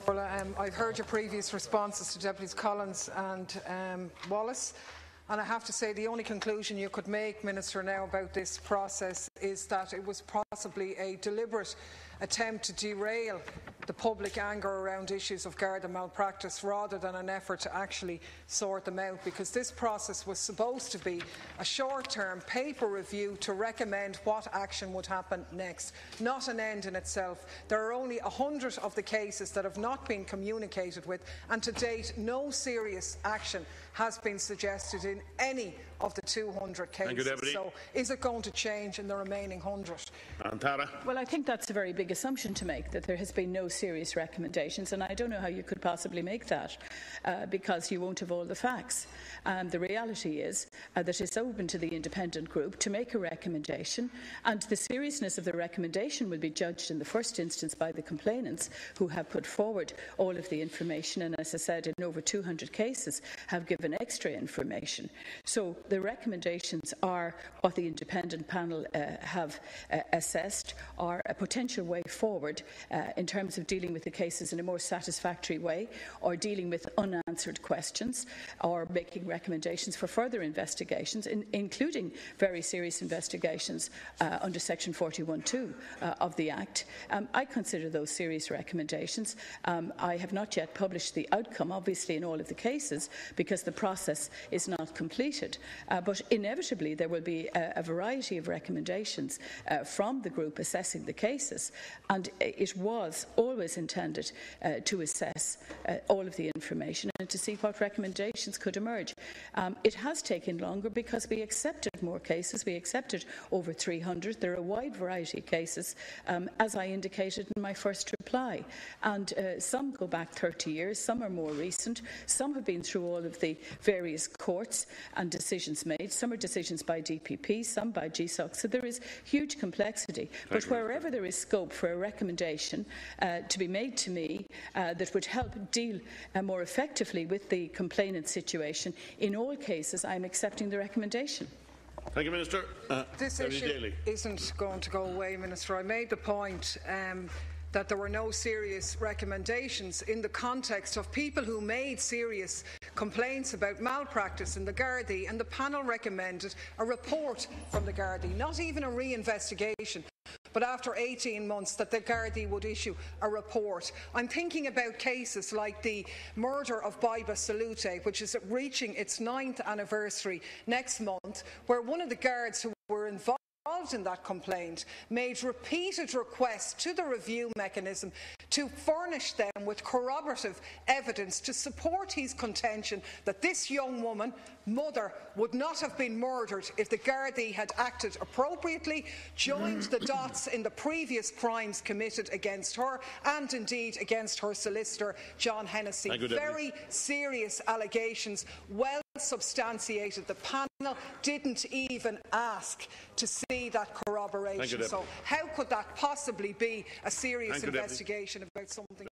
I've heard your previous responses to Deputies Collins and Wallace, and I have to say the only conclusion you could make, Minister, now about this process is that it was possibly a deliberate attempt to derail the public anger around issues of Garda malpractice rather than an effort to actually sort them out, because this process was supposed to be a short-term paper review to recommend what action would happen next, not an end in itself. There are only 100 of the cases that have not been communicated with, and to date no serious action has been suggested in any of the 200 cases. So is it going to change in the remaining 100? Tara. Well, I think that's a very big assumption to make, that there has been no serious recommendations, and I don't know how you could possibly make that because you won't have all the facts. The reality is that it's open to the independent group to make a recommendation, and the seriousness of the recommendation will be judged in the first instance by the complainants, who have put forward all of the information, and as I said, in over 200 cases have given extra information. So the recommendations are what the independent panel have assessed are a potential way forward in terms of dealing with the cases in a more satisfactory way, or dealing with unanswered questions, or making recommendations for further investigations, including very serious investigations under Section 41(2) of the Act. I consider those serious recommendations. I have not yet published the outcome, obviously, in all of the cases, because the process is not completed. But inevitably there will be a variety of recommendations from the group assessing the cases, and it was always intended to assess all of the information and to see what recommendations could emerge. It has taken longer because we accepted more cases. We accepted over 300. There are a wide variety of cases, as I indicated in my first reply, and some go back 30 years, some are more recent, some have been through all of the various courts and decisions made. Some are decisions by DPP, some by GSOC. So there is huge complexity. But wherever there is scope for a recommendation to be made to me that would help deal more effectively with the complainant situation, in all cases I am accepting the recommendation. Thank you, Minister. This issue isn't going to go away, Minister. I made the point that there were no serious recommendations in the context of people who made serious complaints about malpractice in the Gardaí, and the panel recommended a report from the Gardaí, not even a re-investigation, but after 18 months that the Gardaí would issue a report. I'm thinking about cases like the murder of Baiba Salute, which is reaching its 9th anniversary next month, where one of the guards who were involved in that complaint made repeated requests to the review mechanism to furnish them with corroborative evidence to support his contention that this young woman, mother, would not have been murdered if the Gardaí had acted appropriately, joined the dots in the previous crimes committed against her and indeed against her solicitor, John Hennessy. Very serious allegations, well substantiated. The panel didn't even ask to see that corroboration. So how could that possibly be a serious investigation about something